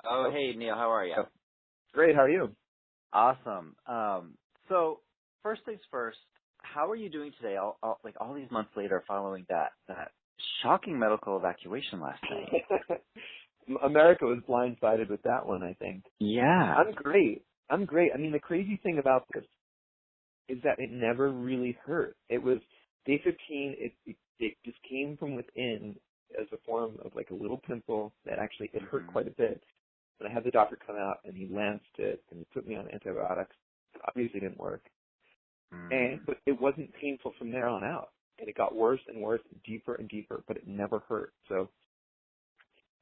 Oh, hey, Neal, how are you? Oh, great. How are you? Awesome. So first things first, how are you doing today? All these months later, following that shocking medical evacuation last night. America was blindsided with that one, I think. Yeah. I'm great. I mean, the crazy thing about this is that it never really hurt. It was day 15. It just came from within as a form of like a little pimple that actually it hurt quite a bit. But I had the doctor come out and he lanced it and he put me on antibiotics. It obviously didn't work. But it wasn't painful from there on out. And it got worse and worse, deeper and deeper, but it never hurt. So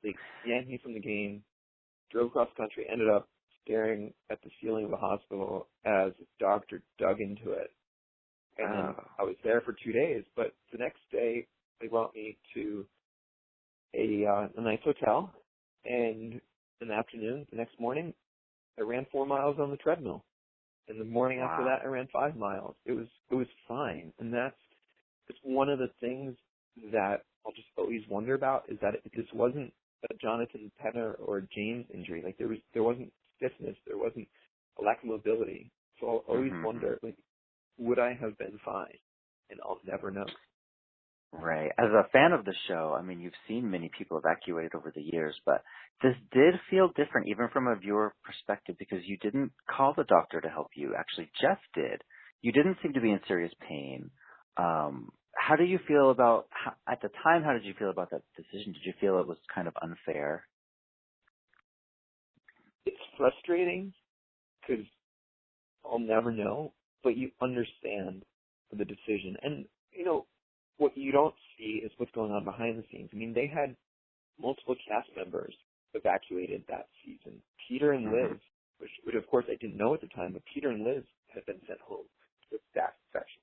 they yanked me from the game, drove across country, ended up staring at the ceiling of the hospital as a doctor dug into it. And then I was there for 2 days. But the next day, they brought me to a nice hotel. And in the afternoon, the next morning, I ran 4 miles on the treadmill. And the morning after that, I ran 5 miles. It was fine. And it's one of the things that I'll just always wonder about is that this wasn't a Jonathan Penner or a James injury. Like there wasn't stiffness, there wasn't a lack of mobility. So I'll always wonder, like, would I have been fine? And I'll never know. Right. As a fan of the show, I mean, you've seen many people evacuated over the years, but this did feel different even from a viewer perspective because you didn't call the doctor to help you. Actually, Jeff did. You didn't seem to be in serious pain. How do you feel about, at the time, how did you feel about that decision? Did you feel it was kind of unfair? It's frustrating because I'll never know, but you understand the decision. And, you know, what you don't see is what's going on behind the scenes. I mean, they had multiple cast members evacuated that season. Peter and Liz, which of course I didn't know at the time, but Peter and Liz had been sent home with staph infection.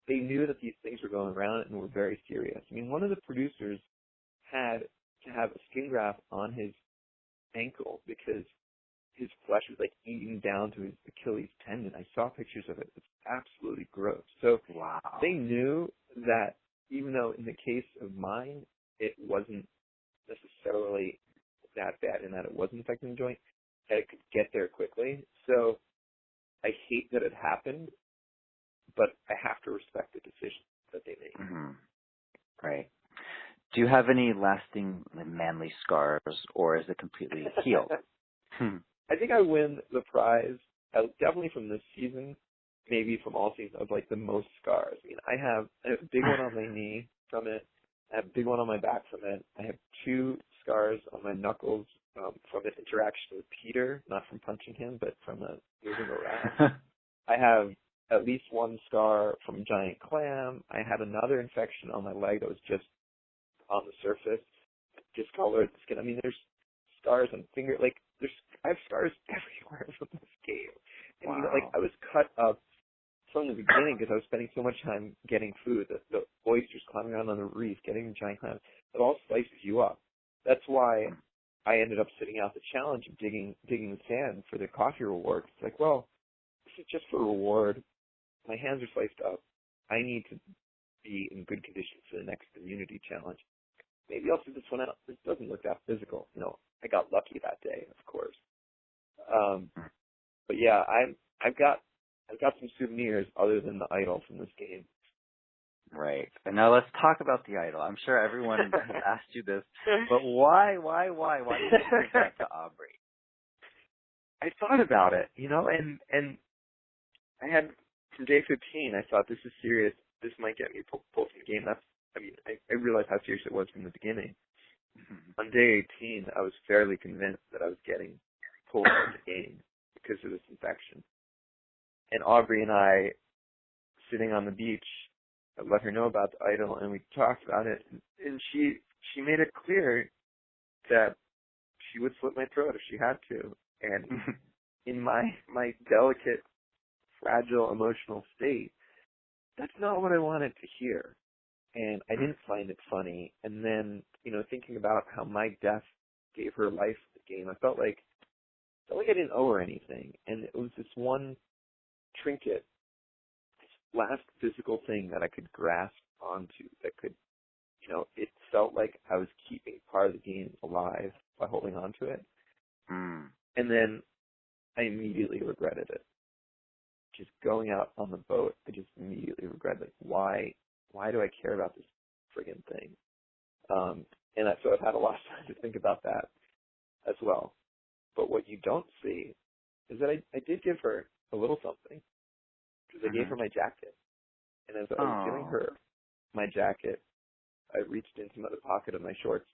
They knew that these things were going around and were very serious. I mean, one of the producers had to have a skin graft on his ankle because his flesh was like eating down to his Achilles tendon. I saw pictures of it. It's absolutely gross. So they knew that even though in the case of mine, it wasn't necessarily that bad in that it wasn't affecting the joint, that it could get there quickly. So I hate that it happened, but I have to respect the decision that they made. Right. Do you have any lasting manly scars, or is it completely healed? I think I win the prize, definitely from this season, maybe from all seasons, of like the most scars. I mean, I have a big one on my knee from it. I have a big one on my back from it. I have 2 scars on my knuckles from an interaction with Peter, not from punching him, but from moving around. I have at least 1 scar from a giant clam. I had another infection on my leg that was just on the surface, discolored skin. I mean, there's scars on finger, I have scars everywhere from this game. And you know, like I was cut up from the beginning because I was spending so much time getting food, the oysters climbing around on the reef, getting the giant clams. It all slices you up. That's why I ended up sitting out the challenge of digging the sand for the coffee reward. It's like, well, this is just for reward. My hands are sliced up. I need to be in good condition for the next immunity challenge. Maybe I'll sit this one out. This doesn't look that physical. You know, I got lucky that day, of course. But yeah, I've got some souvenirs other than the idol from this game. Right. And now let's talk about the idol. I'm sure everyone has asked you this, but why did you bring that to Aubrey? I thought about it, you know, and I had from day 15. I thought this is serious. This might get me pulled from the game. I realized how serious it was from the beginning. On day 18, I was fairly convinced that I was getting pulled from the game because of this infection. And Aubrey and I, sitting on the beach, I let her know about the idol, and we talked about it. And she made it clear that she would slit my throat if she had to. And in my delicate, fragile emotional state, that's not what I wanted to hear. And I didn't find it funny. And then, you know, thinking about how my death gave her life to the game, I felt like I didn't owe her anything. And it was this one trinket, this last physical thing that I could grasp onto that could, you know, it felt like I was keeping part of the game alive by holding on to it. Mm. And then I immediately regretted it. Just going out on the boat, I just immediately regretted, like, why do I care about this friggin' thing? So I've had a lot of time to think about that as well. But what you don't see is that I did give her a little something, because I gave her my jacket. And as I was giving her my jacket, I reached into the pocket of my shorts.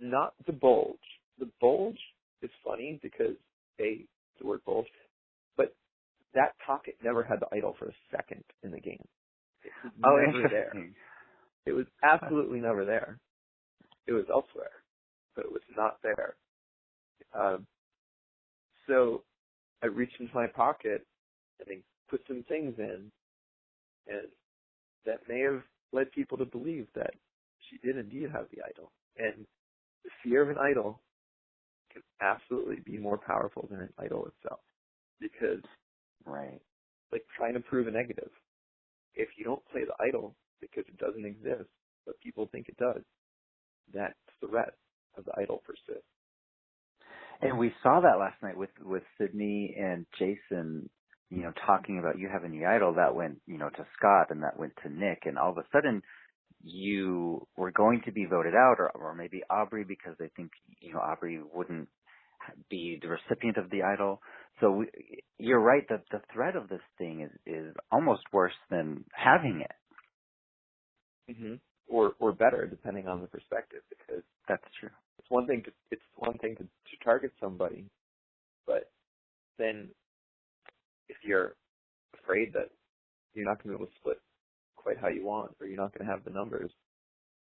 Not the bulge. The bulge is funny because, the word bulge, but that pocket never had the idol for a second in the game. It was never there. It was absolutely never there. It was elsewhere, but it was not there. So I reached into my pocket and I put some things in, and that may have led people to believe that she did indeed have the idol. And the fear of an idol can absolutely be more powerful than an idol itself, because, like trying to prove a negative, if you don't play the idol because it doesn't exist, but people think it does, that threat of the idol persists. And we saw that last night with Sydney and Jason, talking about you having the idol. That went, to Scott, and that went to Nick, and all of a sudden you were going to be voted out, or maybe Aubrey, because they think, Aubrey wouldn't be the recipient of the idol. So you're right that the threat of this thing is almost worse than having it. Mm-hmm. Or better, depending on the perspective, because that's true. It's one thing to target somebody, but then if you're afraid that you're not going to be able to split quite how you want, or you're not going to have the numbers,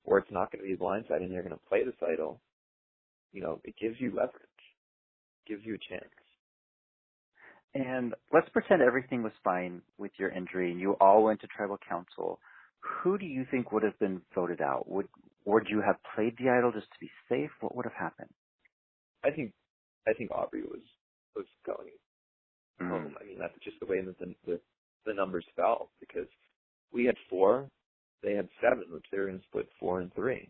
or it's not going to be blindside and you're going to play this idol, it gives you leverage, gives you a chance. And let's pretend everything was fine with your injury and you all went to tribal council. Who do you think would have been voted out? Would you have played the idol just to be safe? What would have happened? I think Aubrey was going home. I mean, that's just the way that the numbers fell, because we had 4, they had 7, which they were going to split 4 and 3.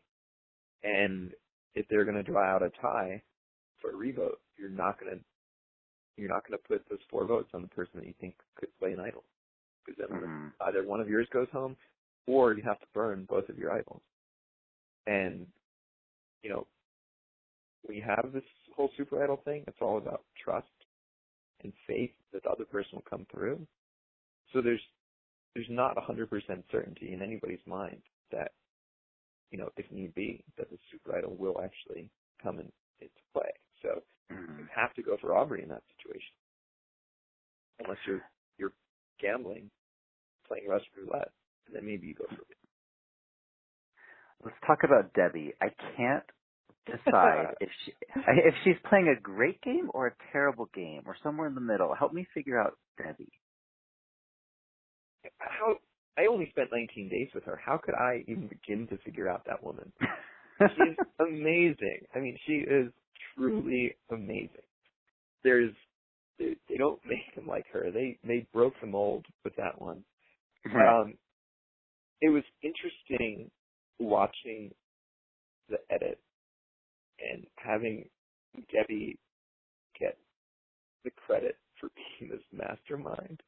And if they're going to draw out a tie for a revote, you're not going to put those 4 votes on the person that you think could play an idol, because then either one of yours goes home, or you have to burn both of your idols. And when you have this whole super idol thing, it's all about trust and faith that the other person will come through. So there's not 100% certainty in anybody's mind that, if need be, that the super idol will actually come into play. So you have to go for Aubrey in that situation, unless you're gambling, playing Russian roulette, and then maybe you go for it. Let's talk about Debbie. I can't decide if she's playing a great game or a terrible game, or somewhere in the middle. Help me figure out Debbie. I only spent 19 days with her. How could I even begin to figure out that woman? She's amazing. I mean, she is truly amazing. They don't make them like her. They broke the mold with that one. It was interesting watching the edit and having Debbie get the credit for being this mastermind.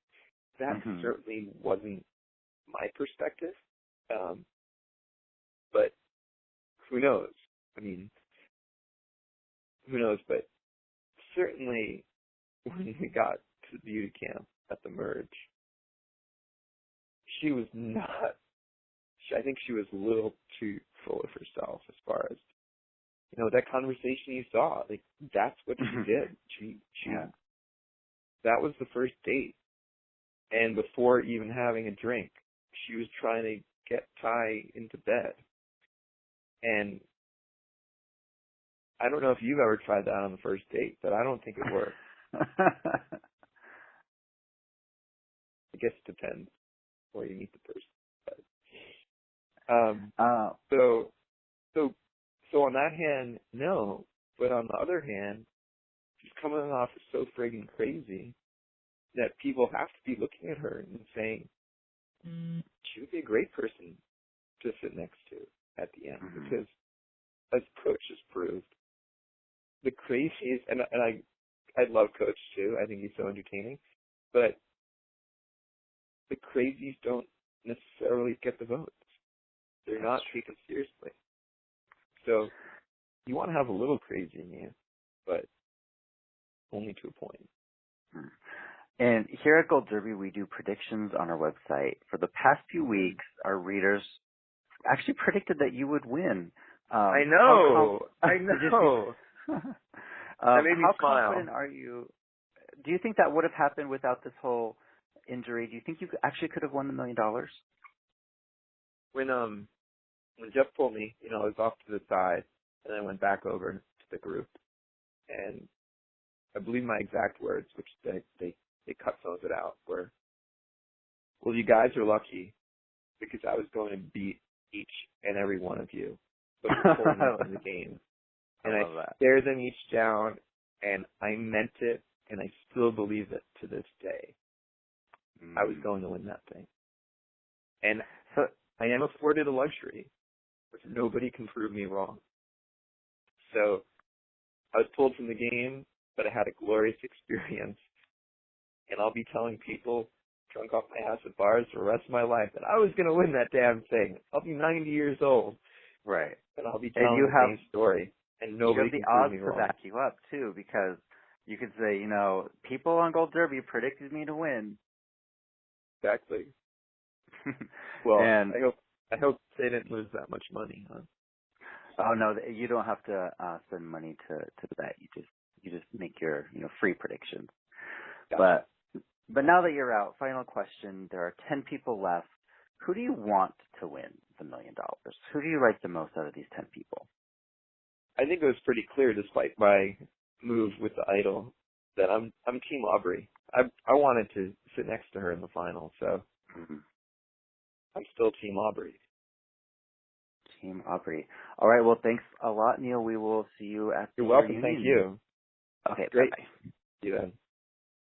That certainly wasn't my perspective. But who knows? I mean, who knows? But certainly when we got to the beauty camp at the merge, she was not, I think she was a little too full of herself as far as, that conversation you saw. Like, that's what she did. She that was the first date. And before even having a drink, she was trying to get Ty into bed. And I don't know if you've ever tried that on the first date, but I don't think it worked. I guess it depends where you meet the person. But, so on that hand, no. But on the other hand, she's coming off as so friggin' crazy that people have to be looking at her and saying, she would be a great person to sit next to at the end, because as coach has proved, the craziest, and I love Coach too. I think he's so entertaining, but the crazies don't necessarily get the votes. They're not taken seriously. So you want to have a little crazy in you, but only to a point. And here at Gold Derby, we do predictions on our website. For the past few weeks, our readers actually predicted that you would win. I know. That made me smile. How confident are you? Do you think that would have happened without this whole injury? Do you think you actually could have won $1 million? When Jeff told me, I was off to the side, and I went back over to the group, and I believe my exact words, which they cut some of it out, were, "Well, you guys are lucky because I was going to beat each and every one of you before in the game." And I stared them each down, and I meant it, and I still believe it to this day. I was going to win that thing. And so I am afforded a luxury, which nobody can prove me wrong. So I was pulled from the game, but I had a glorious experience. And I'll be telling people drunk off my ass at bars for the rest of my life that I was going to win that damn thing. I'll be 90 years old. Right. And I'll be telling the same story. And nobody can prove me wrong. You have the odds to back you up, too, because you could say, people on Gold Derby predicted me to win. Exactly. Well, and I hope they didn't lose that much money, huh? Oh no, you don't have to spend money to bet. You just make your free predictions. Gotcha. But now that you're out, final question. There are 10 people left. Who do you want to win the $1 million? Who do you like the most out of these 10 people? I think it was pretty clear, despite my move with the Idol, that I'm Team Aubrey. I wanted to sit next to her in the final, so I'm still Team Aubrey. Team Aubrey. All right. Well, thanks a lot, Neal. We will see you at the You're welcome. reunion. Thank you. Okay. Great. Bye-bye. See you then.